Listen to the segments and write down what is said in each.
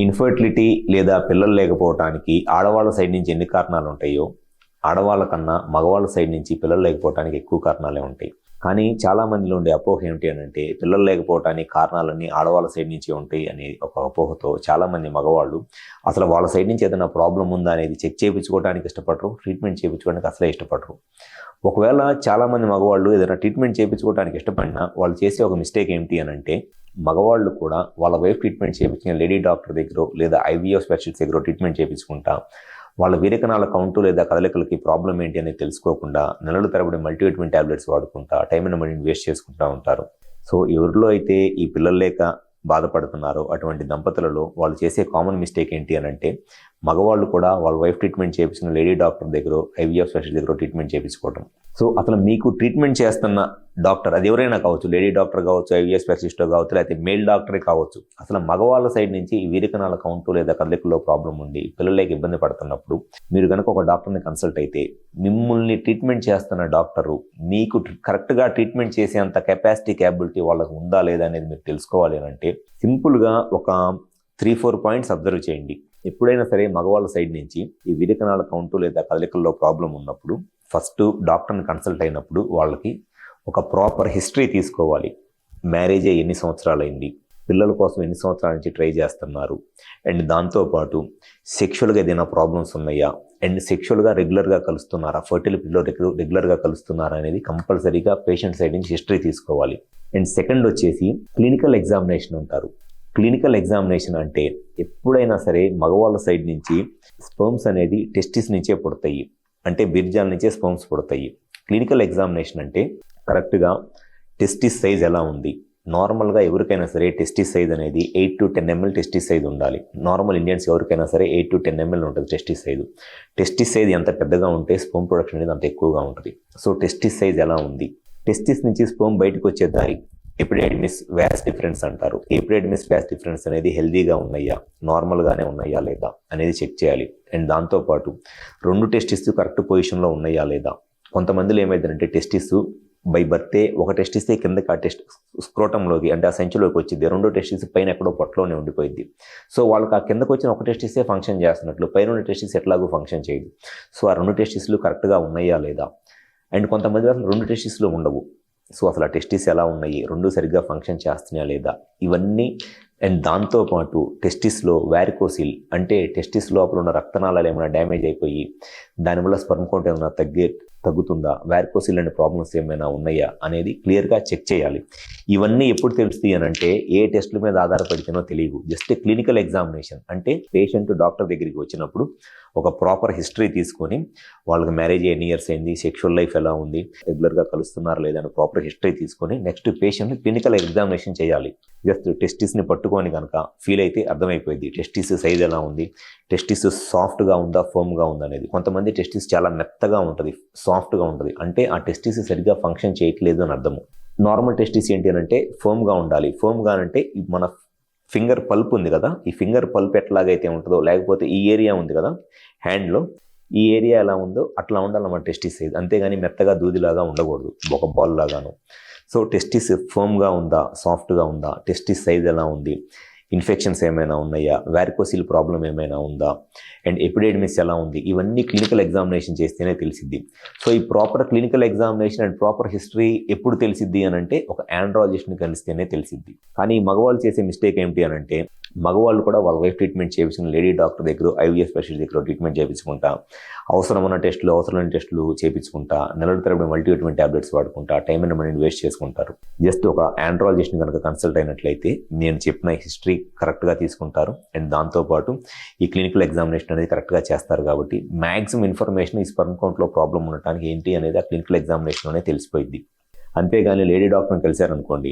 Infertility లేదా పిల్లలు లేకపోవడానికి ఆడవాళ్ళ సైడ్ నుంచి ఎన్ని కారణాలు ఉంటాయో, ఆడవాళ్ళ కన్నా మగవాళ్ళ సైడ్ నుంచి పిల్లలు లేకపోవడానికి ఎక్కువ కారణాలే ఉంటాయి. కానీ చాలామందిలో ఉండే అపోహ ఏమిటి అని అంటే, పిల్లలు లేకపోవడానికి కారణాలన్నీ ఆడవాళ్ళ సైడ్ నుంచి ఉంటాయి అనే ఒక అపోహతో చాలామంది మగవాళ్ళు అసలు వాళ్ళ సైడ్ నుంచి ఏదైనా ప్రాబ్లం ఉందా అనేది చెక్ చేయించుకోవడానికి ఇష్టపడరు, ట్రీట్మెంట్ చేయించుకోవడానికి అసలే ఇష్టపడరు. ఒకవేళ చాలామంది మగవాళ్ళు ఏదైనా ట్రీట్మెంట్ చేయించుకోవడానికి ఇష్టపడినా వాళ్ళు చేసే ఒక మిస్టేక్ ఏమిటి అని అంటే, మగవాళ్ళు కూడా వాళ్ళ వైఫ్ ట్రీట్మెంట్ చేయించిన లేడీ డాక్టర్ దగ్గర లేదా ఐవీఎఫ్ స్పెషలిస్ట్ దగ్గర ట్రీట్మెంట్ చేయించుకుంటా వాళ్ళ వీరకణాల కౌంటు లేదా కదలికలకి ప్రాబ్లం ఏంటి అనేది తెలుసుకోకుండా నెలల తరబడి మల్టీవిటమిన్ టాబ్లెట్స్ వాడుకుంటా టైం అండ్ మనీని వేస్ట్ చేసుకుంటూ ఉంటారు. సో ఎవరిలో అయితే ఈ పిల్లలు లేక బాధపడుతున్నారో అటువంటి దంపతులలో వాళ్ళు చేసే కామన్ మిస్టేక్ ఏంటి అని అంటే, మగవాళ్ళు కూడా వాళ్ళ వైఫ్ ట్రీట్మెంట్ చేయించిన లేడీ డాక్టర్ దగ్గర ఐవీఎఫ్ స్పెషలిస్ట్ దగ్గర ట్రీట్మెంట్ చేయించుకోవడం. సో అసలు మీకు ట్రీట్మెంట్ చేస్తున్న డాక్టర్ అది ఎవరైనా కావచ్చు, లేడీ డాక్టర్ కావచ్చు, ఐవీఎఫ్ స్పెషలిస్ట్ కావచ్చు, లేకపోతే మేల్ డాక్టరే కావచ్చు, అసలు మగవాళ్ళ సైడ్ నుంచి ఈ వీరకణాల కౌంటు లేదా కదలికల్లో ప్రాబ్లం ఉండి పిల్లలకి ఇబ్బంది పడుతున్నప్పుడు మీరు కనుక ఒక డాక్టర్ని కన్సల్ట్ అయితే, మిమ్మల్ని ట్రీట్మెంట్ చేస్తున్న డాక్టరు మీకు కరెక్ట్గా ట్రీట్మెంట్ చేసేంత కెపాసిటీ క్యాపబిలిటీ వాళ్ళకు ఉందా లేదా అనేది మీరు తెలుసుకోవాలి అని అంటే, సింపుల్గా ఒక 3-4 పాయింట్స్ అబ్జర్వ్ చేయండి. ఎప్పుడైనా సరే మగవాళ్ళ సైడ్ నుంచి ఈ వీరకణాల కౌంటు లేదా కదలికల్లో ప్రాబ్లం ఉన్నప్పుడు ఫస్ట్ డాక్టర్ని కన్సల్ట్ అయినప్పుడు వాళ్ళకి ఒక ప్రాపర్ హిస్టరీ తీసుకోవాలి. మ్యారేజ్ అయ్యి ఎన్ని సంవత్సరాలు అయింది, పిల్లల కోసం ఎన్ని సంవత్సరాల నుంచి ట్రై చేస్తున్నారు, అండ్ దాంతోపాటు సెక్షువల్గా ఏదైనా ప్రాబ్లమ్స్ ఉన్నాయా, అండ్ సెక్షువల్గా రెగ్యులర్గా కలుస్తున్నారా, ఫర్టిలిటీలో రెగ్యులర్గా కలుస్తున్నారా అనేది కంపల్సరీగా పేషెంట్ సైడ్ నుంచి హిస్టరీ తీసుకోవాలి. అండ్ సెకండ్ వచ్చేసి క్లినికల్ ఎగ్జామినేషన్ అంటారు. క్లినికల్ ఎగ్జామినేషన్ అంటే ఎప్పుడైనా సరే మగవాళ్ళ సైడ్ నుంచి స్పర్మ్స్ అనేది టెస్టిస్ నుంచే పుడతాయి, అంటే బీర్జాల నుంచే స్పర్మ్స్ పుడతాయి. క్లినికల్ ఎగ్జామినేషన్ అంటే కరెక్ట్గా టెస్టిస్ సైజ్ ఎలా ఉంది. నార్మల్గా ఎవరికైనా సరే టెస్టిస్ సైజ్ అనేది 8 to 10 ml టెస్టిస్ సైజ్ ఉండాలి. నార్మల్ ఇండియన్స్ ఎవరికైనా సరే 8 to 10 ml ఉంటుంది టెస్టిస్ సైజు. టెస్టిస్ సైజ్ ఎంత పెద్దగా ఉంటే స్పర్మ్ ప్రొడక్షన్ అనేది అంత ఎక్కువగా ఉంటుంది. సో టెస్టిస్ సైజ్ ఎలా ఉంది, టెస్టిస్ నుంచి స్పర్మ్ బయటకు వచ్చే దారి ఎపిడెడిమిస్ వ్యాస్ డిఫరెన్స్ అంటారు. ఎపిడెడిమిస్ వ్యాస్ డిఫరెన్స్ అనేది హెల్దీగా ఉన్నాయా, నార్మల్గానే ఉన్నాయా లేదా అనేది చెక్ చేయాలి. అండ్ దాంతోపాటు 2 టెస్టిస్ కరెక్ట్ పొజిషన్లో ఉన్నాయా లేదా. కొంతమందిలో ఏమైందంటే టెస్టిస్ బై బర్తే ఒక టెస్టిస్ కిందకి ఆ టెస్ట్ స్క్రోటంలోకి అంటే ఆ సంచిలోకి వచ్చింది, 2 టెస్టిస్ పైన ఎక్కడో పొట్టలోనే ఉండిపోయింది. సో వాళ్ళకి ఆ కిందకు వచ్చిన ఒక టెస్టిసే ఫంక్షన్ చేస్తున్నట్లు పైన టెస్టిస్ ఎట్లాగూ ఫంక్షన్ చేయదు. సో ఆ 2 టెస్టిస్లు కరెక్ట్గా ఉన్నాయా లేదా. అండ్ కొంతమంది అసలు 2 టెస్టిస్లు ఉండవు. సో అసలు ఆ టెస్టిస్ ఎలా ఉన్నాయి, 2 సరిగ్గా ఫంక్షన్ చేస్తున్నాయా లేదా, ఇవన్నీ. అండ్ దాంతోపాటు టెస్టిస్లో వ్యారికోసిల్ అంటే టెస్టిస్ లోపల ఉన్న రక్తనాళాలు ఏమైనా డ్యామేజ్ అయిపోయి దానివల్ల స్పర్మ్ కౌంట్ ఏమైనా తగ్గుతుందా, వ్యారికోసిల్ అనే ప్రాబ్లమ్స్ ఏమైనా ఉన్నాయా అనేది క్లియర్గా చెక్ చేయాలి. ఇవన్నీ ఎప్పుడు తెలుస్తాయి అని అంటే ఏ టెస్టుల మీద ఆధారపడితేనో తెలియవు. జస్ట్ క్లినికల్ ఎగ్జామినేషన్ అంటే పేషెంట్ డాక్టర్ దగ్గరికి వచ్చినప్పుడు ఒక ప్రాపర్ హిస్టరీ తీసుకొని వాళ్ళకి మ్యారేజ్ ఎన్ని ఇయర్స్ అయింది, సెక్షువల్ లైఫ్ ఎలా ఉంది, రెగ్యులర్గా కలుస్తున్నారు లేదా అని ప్రాపర్ హిస్టరీ తీసుకొని నెక్స్ట్ పేషెంట్ని క్లినికల్ ఎగ్జామినేషన్ చేయాలి. జస్ట్ టెస్టిస్ని పట్టుకొని కనుక ఫీల్ అయితే అర్థమైపోయింది టెస్టిస్ సైజ్ ఎలా ఉంది, టెస్టిస్ సాఫ్ట్గా ఉందా ఫర్మ్గా ఉందా అనేది. కొంతమంది టెస్టిస్ చాలా మెత్తగా ఉంటుంది, సాఫ్ట్గా ఉంటుంది, అంటే ఆ టెస్టిస్ సరిగ్గా ఫంక్షన్ చేయట్లేదు అని అర్థము. నార్మల్ టెస్టిస్ ఏంటి అని అంటే ఫర్మ్గా ఉండాలి. ఫర్మ్గా అంటే మన ఫింగర్ పల్ప్ ఉంది కదా, ఈ ఫింగర్ పల్ప్ ఎట్లాగైతే ఉంటుందో, లేకపోతే ఈ ఏరియా ఉంది కదా హ్యాండ్లో, ఈ ఏరియా ఎలా ఉందో అట్లా ఉండాలన్నమాట టెస్టిస్ సైజ్. అంతేగాని మెత్తగా దూదిలాగా ఉండకూడదు, ఒక బాల్ లాగాను. సో టెస్టిస్ ఫర్మ్గా ఉందా, సాఫ్ట్గా ఉందా, టెస్టిస్ సైజ్ ఎలా ఉంది, ఇన్ఫెక్షన్స్ ఏమైనా ఉన్నాయా, వ్యారికోసిల్ ప్రాబ్లం ఏమైనా ఉందా, అండ్ ఎపిడెడిమిస్ ఎలా ఉంది, ఇవన్నీ క్లినికల్ ఎగ్జామినేషన్ చేస్తేనే తెలిసిద్ది. సో ఈ proper clinical examination and proper history ఎప్పుడు తెలిసిద్ది అని అంటే ఒక ఆండ్రాలజిస్ట్ని కలిస్తేనే తెలిసిద్ది. కానీ మగవాళ్ళు చేసే మిస్టేక్ ఏమిటి అని అంటే, మగవాళ్ళు కూడా వాళ్ళ వైఫ్ ట్రీట్మెంట్ చేయించిన లేడీ డాక్టర్ దగ్గర ఐవీఎఫ్ స్పెషలిస్ట్ దగ్గర ట్రీట్మెంట్ చేయించుకుంటా అవసరమైన టెస్టులు అవసరమైన టెస్టులు చేయించుకుంటా నెలల తరబడి మల్టీవిటమిన్ టాబ్లెట్స్ వాడుకుంటా టైం అండ్ మనీని వేస్ట్ చేసుకుంటారు. జస్ట్ ఒక ఆండ్రాలజిస్ట్ని కనుక కన్సల్ట్ అయినట్లయితే నేను చెప్పిన హిస్టరీ కరెక్ట్గా తీసుకుంటారు. అండ్ దాంతోపాటు ఈ క్లినికల్ ఎగ్జామినేషన్ అనేది కరెక్ట్గా చేస్తారు. కాబట్టి మ్యాక్సిమం ఇన్ఫర్మేషన్ ఈ స్పర్మ్ కౌంట్లో ప్రాబ్లం ఉండటానికి ఏంటి అనేది ఆ క్లినికల్ ఎగ్జామినేషన్లోనే తెలిసిపోయింది. అంతేగాని లేడీ డాక్టర్ని కలిశారనుకోండి,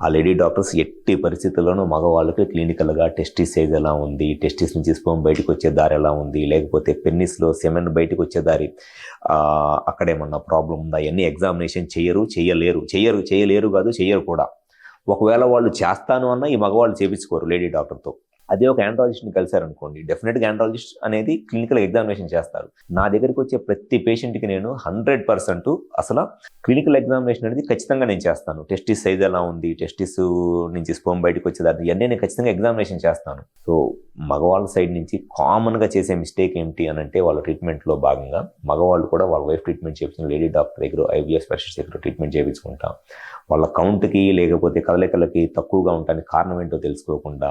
ఆ లేడీ డాక్టర్స్ ఎట్టి పరిస్థితుల్లోనూ మగవాళ్ళకి క్లినికల్గా టెస్టిస్ సైజ్ ఎలా ఉంది, టెస్టిస్ నుంచి స్పర్మ్ బయటకు వచ్చే దారి ఎలా ఉంది, లేకపోతే పెన్నిస్లో సెమెన్ బయటకు వచ్చే దారి అక్కడేమన్నా ప్రాబ్లం ఉందా, ఇవన్నీ ఎగ్జామినేషన్ చేయలేరు కాదు, చెయ్యరు కూడా. ఒకవేళ వాళ్ళు చేస్తాను అన్నా ఈ మగవాళ్ళు చేయించుకోరు లేడీ డాక్టర్తో. అదే ఒక ఆండ్రాలజిస్ట్ని కలిశారనుకోండి, డెఫినెట్గా ఆండ్రాలజిస్ట్ అనేది క్లినికల్ ఎగ్జామినేషన్ చేస్తారు. నా దగ్గరికి వచ్చే ప్రతి పేషెంట్కి నేను 100% అసలు క్లినికల్ ఎగ్జామినేషన్ అనేది ఖచ్చితంగా నేను చేస్తాను. టెస్టిస్ సైజ్ ఎలా ఉంది, టెస్టిస్ నుంచి స్పోమ్ బయటకు వచ్చేదాన్ని ఇవన్నీ నేను ఖచ్చితంగా ఎగ్జామినేషన్ చేస్తాను. సో మగవాళ్ళ సైడ్ నుంచి కామన్గా చేసే మిస్టేక్ ఏంటి అని అంటే, వాళ్ళ ట్రీట్మెంట్లో భాగంగా మగవాళ్ళు కూడా వాళ్ళ వైఫ్ ట్రీట్మెంట్ చేయించుకుని లేడీ డాక్టర్ దగ్గర, ఐవీఎఫ్ స్పెషలిస్ట్ దగ్గర ట్రీట్మెంట్ చేయించుకుంటాం. వాళ్ళ కౌంట్కి లేకపోతే కదలికలకి తక్కువగా ఉండడానికి కారణం ఏంటో తెలుసుకోకుండా,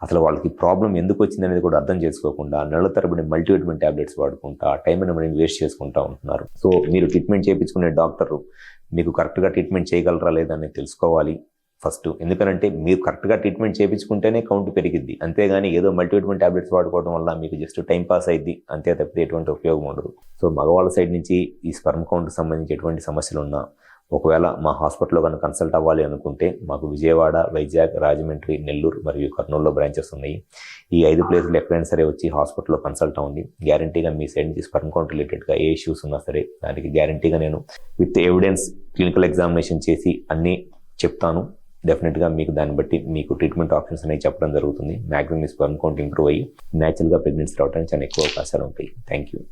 అసలు వాళ్ళకి ప్రాబ్లం ఎందుకు వచ్చింది అనేది కూడా అర్థం చేసుకోకుండా, నెలల తరబడి మల్టీవిటమిన్ ట్యాబ్లెట్స్ వాడుకుంటా టైం అండ్ మనీని వేస్ట్ చేసుకుంటూ ఉంటున్నారు. సో మీరు ట్రీట్మెంట్ చేయించుకునే డాక్టరు మీకు కరెక్ట్గా ట్రీట్మెంట్ చేయగలరా లేదా అనేది తెలుసుకోవాలి ఫస్ట్. ఎందుకంటే మీరు కరెక్ట్గా ట్రీట్మెంట్ చేయించుకుంటేనే కౌంట్ పెరిగిద్ది, అంతేగాని ఏదో మల్టీవిటమిన్ ట్యాబ్లెట్స్ వాడుకోవడం వల్ల మీకు జస్ట్ టైం పాస్ అయింది అంతే తప్పితే ఎటువంటి ఉపయోగం ఉండదు. సో మగవాళ్ళ సైడ్ నుంచి ఈ స్పర్మ్ కౌంట్కి సంబంధించి ఎటువంటి సమస్యలు ఉన్నా, ఒకవేళ మా హాస్పిటల్లో కనుక కన్సల్ట్ అవ్వాలి అనుకుంటే మాకు విజయవాడ, వైజాగ్, రాజమండ్రి, నెల్లూరు మరియు కర్నూలులో బ్రాంచెస్ ఉన్నాయి. ఈ 5 ప్లేసులు ఎక్కడైనా సరే వచ్చి హాస్పిటల్లో కన్సల్ట్ అవ్వండి. గ్యారంటీగా మీ సైడ్ నుంచి స్పర్మ్ కౌంట్ రిలేటెడ్గా ఏ ఇష్యూస్ ఉన్నా సరే దానికి గ్యారంటీగా నేను విత్ ఎవిడెన్స్ క్లినికల్ ఎగ్జామినేషన్ చేసి అన్నీ చెప్తాను. డెఫినెట్గా మీకు దాన్ని బట్టి మీకు ట్రీట్మెంట్ ఆప్షన్స్ అనేవి చెప్పడం జరుగుతుంది. మ్యాక్సిమం మీ స్పర్మ్ కౌంట్ ఇంప్రూవ్ అయ్యి న్యాచురల్గా ప్రెగ్నెన్సీ రావడానికి చాలా ఎక్కువ అవకాశాలు ఉంటాయి. Thank you.